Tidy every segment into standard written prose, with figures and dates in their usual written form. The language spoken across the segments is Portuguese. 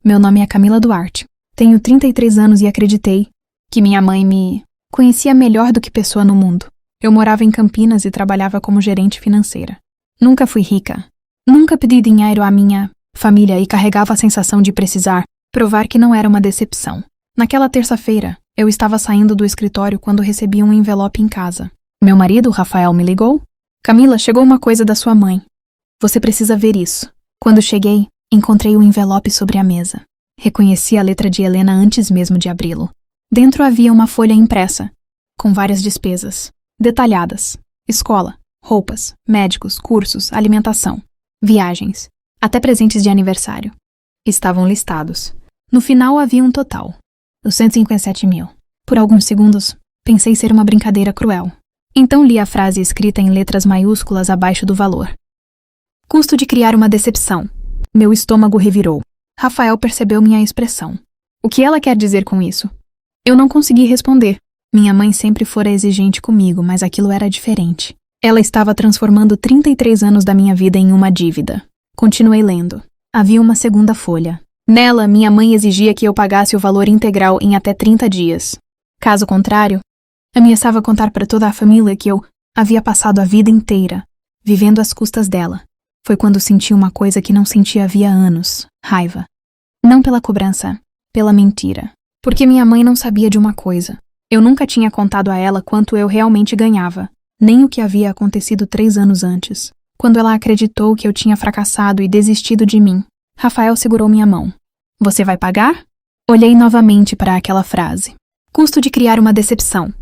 Meu nome é Camila Duarte. Tenho 33 anos e acreditei que minha mãe me conhecia melhor do que pessoa no mundo. Eu morava em Campinas e trabalhava como gerente financeira. Nunca fui rica. Nunca pedi dinheiro à minha família e carregava a sensação de precisar provar que não era uma decepção. Naquela terça-feira, eu estava saindo do escritório quando recebi um envelope em casa. Meu marido, Rafael, me ligou. Camila, chegou uma coisa da sua mãe. Você precisa ver isso. Quando cheguei, encontrei o envelope sobre a mesa. Reconheci a letra de Helena antes mesmo de abri-lo. Dentro havia uma folha impressa, com várias despesas, detalhadas. Escola, roupas, médicos, cursos, alimentação, viagens, até presentes de aniversário. Estavam listados. No final havia um total. Os 157 mil. Por alguns segundos, pensei ser uma brincadeira cruel. Então li a frase escrita em letras maiúsculas abaixo do valor. Custo de criar uma decepção. Meu estômago revirou. Rafael percebeu minha expressão. O que ela quer dizer com isso? Eu não consegui responder. Minha mãe sempre fora exigente comigo, mas aquilo era diferente. Ela estava transformando 33 anos da minha vida em uma dívida. Continuei lendo. Havia uma segunda folha. Nela, minha mãe exigia que eu pagasse o valor integral em até 30 dias. Caso contrário, ameaçava contar para toda a família que eu havia passado a vida inteira vivendo às custas dela. Foi quando senti uma coisa que não sentia havia anos: raiva. Não pela cobrança, pela mentira. Porque minha mãe não sabia de uma coisa. Eu nunca tinha contado a ela quanto eu realmente ganhava, nem o que havia acontecido 3 anos antes, quando ela acreditou que eu tinha fracassado e desistido de mim. Rafael segurou minha mão. Você vai pagar? Olhei novamente para aquela frase. Custo de criar uma decepção.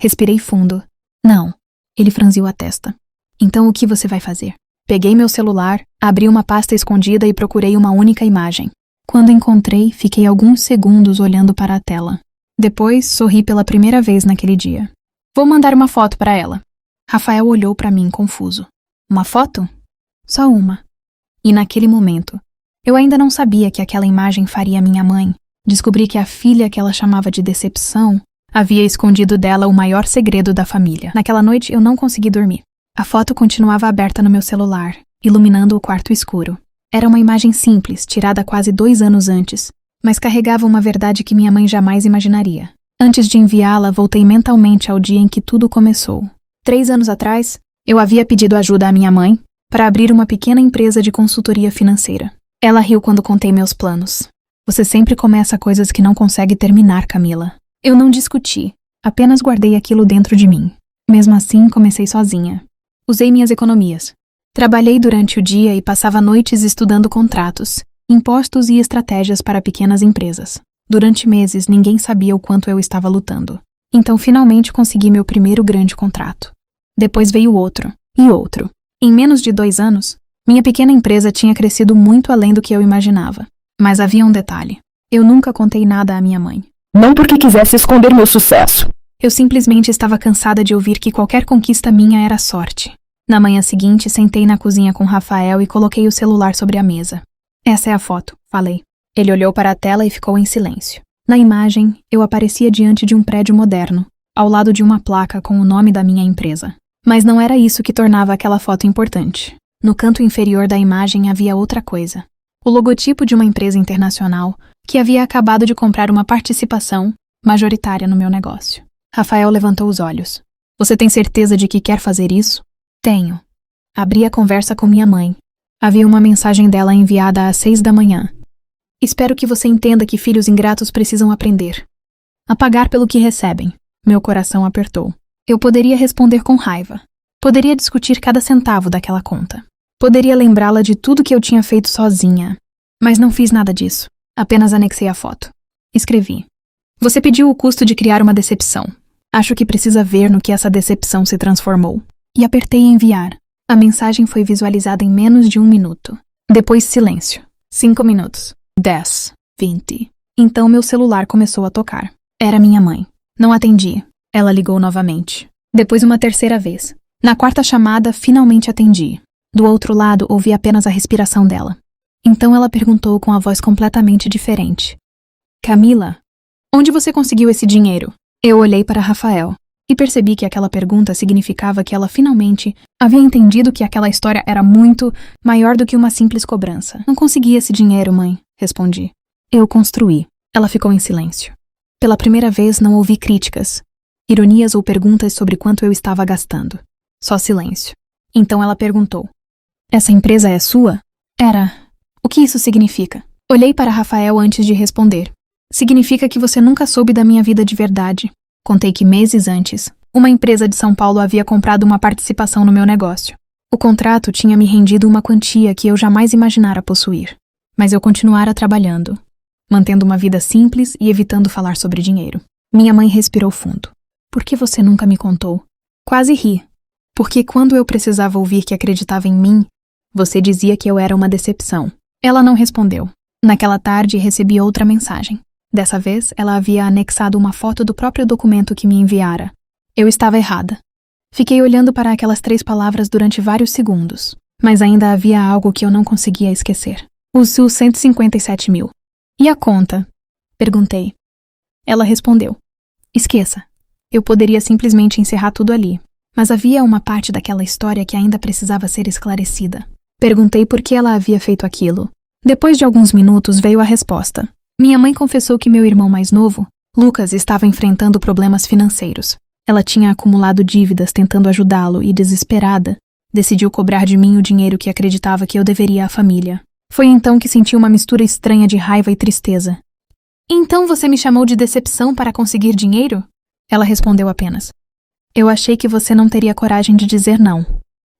Respirei fundo. Não. Ele franziu a testa. Então o que você vai fazer? Peguei meu celular, abri uma pasta escondida e procurei uma única imagem. Quando encontrei, fiquei alguns segundos olhando para a tela. Depois, sorri pela primeira vez naquele dia. Vou mandar uma foto para ela. Rafael olhou para mim confuso. Uma foto? Só uma. E naquele momento, eu ainda não sabia que aquela imagem faria minha mãe. Descobri que a filha que ela chamava de decepção havia escondido dela o maior segredo da família. Naquela noite eu não consegui dormir. A foto continuava aberta no meu celular, iluminando o quarto escuro. Era uma imagem simples, tirada quase 2 anos antes, mas carregava uma verdade que minha mãe jamais imaginaria. Antes de enviá-la, voltei mentalmente ao dia em que tudo começou. 3 anos atrás, eu havia pedido ajuda à minha mãe para abrir uma pequena empresa de consultoria financeira. Ela riu quando contei meus planos. Você sempre começa coisas que não consegue terminar, Camila. Eu não discuti, apenas guardei aquilo dentro de mim. Mesmo assim, comecei sozinha. Usei minhas economias. Trabalhei durante o dia e passava noites estudando contratos, impostos e estratégias para pequenas empresas. Durante meses, ninguém sabia o quanto eu estava lutando. Então, finalmente, consegui meu primeiro grande contrato. Depois veio outro, e outro. Em menos de 2 anos, minha pequena empresa tinha crescido muito além do que eu imaginava. Mas havia um detalhe. Eu nunca contei nada à minha mãe. Não porque quisesse esconder meu sucesso. Eu simplesmente estava cansada de ouvir que qualquer conquista minha era sorte. Na manhã seguinte, sentei na cozinha com Rafael e coloquei o celular sobre a mesa. Essa é a foto, falei. Ele olhou para a tela e ficou em silêncio. Na imagem, eu aparecia diante de um prédio moderno, ao lado de uma placa com o nome da minha empresa. Mas não era isso que tornava aquela foto importante. No canto inferior da imagem havia outra coisa. O logotipo de uma empresa internacional que havia acabado de comprar uma participação majoritária no meu negócio. Rafael levantou os olhos. Você tem certeza de que quer fazer isso? Tenho. Abri a conversa com minha mãe. Havia uma mensagem dela enviada às 6 da manhã. Espero que você entenda que filhos ingratos precisam aprender a pagar pelo que recebem. Meu coração apertou. Eu poderia responder com raiva. Poderia discutir cada centavo daquela conta. Poderia lembrá-la de tudo que eu tinha feito sozinha. Mas não fiz nada disso. Apenas anexei a foto. Escrevi. Você pediu o custo de criar uma decepção. Acho que precisa ver no que essa decepção se transformou. E apertei enviar. A mensagem foi visualizada em menos de 1 minuto. Depois silêncio. 5 minutos. 10. 20. Então meu celular começou a tocar. Era minha mãe. Não atendi. Ela ligou novamente. Depois uma terceira vez. Na 4ª chamada, finalmente atendi. Do outro lado, ouvi apenas a respiração dela. Então ela perguntou com a voz completamente diferente. Camila, onde você conseguiu esse dinheiro? Eu olhei para Rafael e percebi que aquela pergunta significava que ela finalmente havia entendido que aquela história era muito maior do que uma simples cobrança. Não consegui esse dinheiro, mãe, respondi. Eu construí. Ela ficou em silêncio. Pela primeira vez não ouvi críticas, ironias ou perguntas sobre quanto eu estava gastando. Só silêncio. Então ela perguntou: essa empresa é sua? Era. O que isso significa? Olhei para Rafael antes de responder. Significa que você nunca soube da minha vida de verdade. Contei que meses antes, uma empresa de São Paulo havia comprado uma participação no meu negócio. O contrato tinha me rendido uma quantia que eu jamais imaginara possuir. Mas eu continuara trabalhando, mantendo uma vida simples e evitando falar sobre dinheiro. Minha mãe respirou fundo. Por que você nunca me contou? Quase ri. Porque quando eu precisava ouvir que acreditava em mim, você dizia que eu era uma decepção. Ela não respondeu. Naquela tarde recebi outra mensagem. Dessa vez, ela havia anexado uma foto do próprio documento que me enviara. Eu estava errada. Fiquei olhando para aquelas 3 palavras durante vários segundos, mas ainda havia algo que eu não conseguia esquecer. Os 157 mil. E a conta? Perguntei. Ela respondeu. Esqueça. Eu poderia simplesmente encerrar tudo ali, mas havia uma parte daquela história que ainda precisava ser esclarecida. Perguntei por que ela havia feito aquilo. Depois de alguns minutos veio a resposta. Minha mãe confessou que meu irmão mais novo, Lucas, estava enfrentando problemas financeiros. Ela tinha acumulado dívidas tentando ajudá-lo e, desesperada, decidiu cobrar de mim o dinheiro que acreditava que eu deveria à família. Foi então que senti uma mistura estranha de raiva e tristeza. Então você me chamou de decepção para conseguir dinheiro? Ela respondeu apenas. Eu achei que você não teria coragem de dizer não.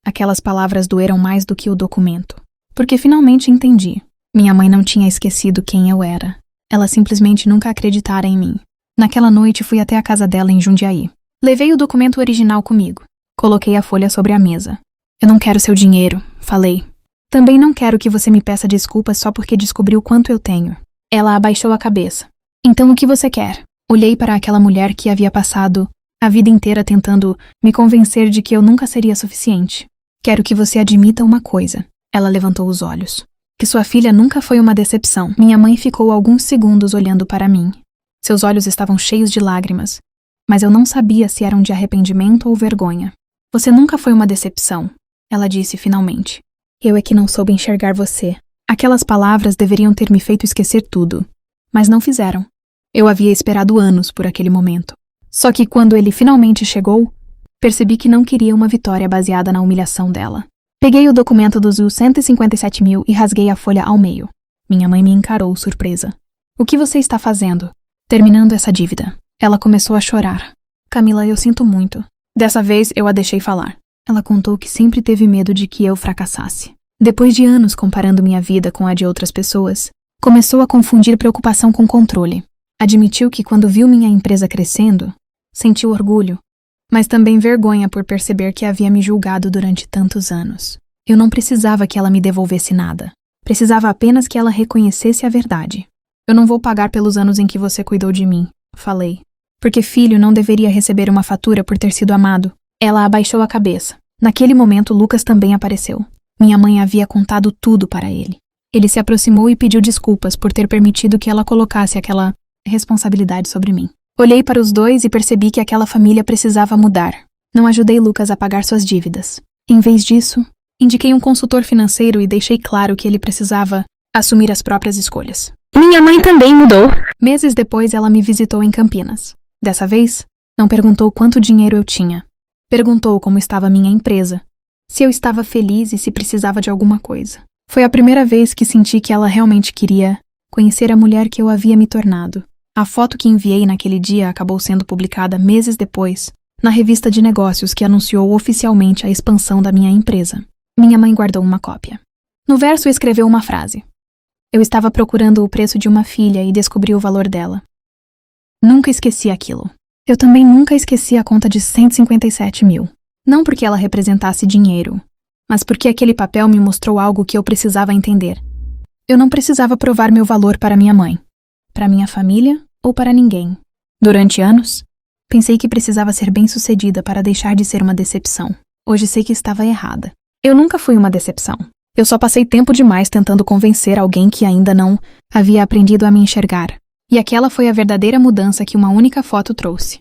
Aquelas palavras doeram mais do que o documento. Porque finalmente entendi. Minha mãe não tinha esquecido quem eu era. Ela simplesmente nunca acreditara em mim. Naquela noite fui até a casa dela em Jundiaí. Levei o documento original comigo. Coloquei a folha sobre a mesa. Eu não quero seu dinheiro, falei. Também não quero que você me peça desculpas só porque descobriu quanto eu tenho. Ela abaixou a cabeça. Então o que você quer? Olhei para aquela mulher que havia passado a vida inteira tentando me convencer de que eu nunca seria suficiente. Quero que você admita uma coisa. Ela levantou os olhos. Que sua filha nunca foi uma decepção. Minha mãe ficou alguns segundos olhando para mim. Seus olhos estavam cheios de lágrimas, mas eu não sabia se eram de arrependimento ou vergonha. Você nunca foi uma decepção, ela disse finalmente. Eu é que não soube enxergar você. Aquelas palavras deveriam ter me feito esquecer tudo, mas não fizeram. Eu havia esperado anos por aquele momento. Só que quando ele finalmente chegou, percebi que não queria uma vitória baseada na humilhação dela. Peguei o documento dos 157 mil e rasguei a folha ao meio. Minha mãe me encarou, surpresa. O que você está fazendo? Terminando essa dívida. Ela começou a chorar. Camila, eu sinto muito. Dessa vez eu a deixei falar. Ela contou que sempre teve medo de que eu fracassasse. Depois de anos comparando minha vida com a de outras pessoas, começou a confundir preocupação com controle. Admitiu que quando viu minha empresa crescendo, sentiu orgulho, mas também vergonha por perceber que havia me julgado durante tantos anos. Eu não precisava que ela me devolvesse nada. Precisava apenas que ela reconhecesse a verdade. Eu não vou pagar pelos anos em que você cuidou de mim, falei. Porque filho não deveria receber uma fatura por ter sido amado. Ela abaixou a cabeça. Naquele momento, Lucas também apareceu. Minha mãe havia contado tudo para ele. Ele se aproximou e pediu desculpas por ter permitido que ela colocasse aquela responsabilidade sobre mim. Olhei para os dois e percebi que aquela família precisava mudar. Não ajudei Lucas a pagar suas dívidas. Em vez disso, indiquei um consultor financeiro e deixei claro que ele precisava assumir as próprias escolhas. Minha mãe também mudou. Meses depois, ela me visitou em Campinas. Dessa vez, não perguntou quanto dinheiro eu tinha. Perguntou como estava minha empresa, se eu estava feliz e se precisava de alguma coisa. Foi a primeira vez que senti que ela realmente queria conhecer a mulher que eu havia me tornado. A foto que enviei naquele dia acabou sendo publicada meses depois, na revista de negócios que anunciou oficialmente a expansão da minha empresa. Minha mãe guardou uma cópia. No verso escreveu uma frase. Eu estava procurando o preço de uma filha e descobri o valor dela. Nunca esqueci aquilo. Eu também nunca esqueci a conta de 157 mil. Não porque ela representasse dinheiro, mas porque aquele papel me mostrou algo que eu precisava entender. Eu não precisava provar meu valor para minha mãe, para minha família ou para ninguém. Durante anos, pensei que precisava ser bem-sucedida para deixar de ser uma decepção. Hoje sei que estava errada. Eu nunca fui uma decepção. Eu só passei tempo demais tentando convencer alguém que ainda não havia aprendido a me enxergar. E aquela foi a verdadeira mudança que uma única foto trouxe.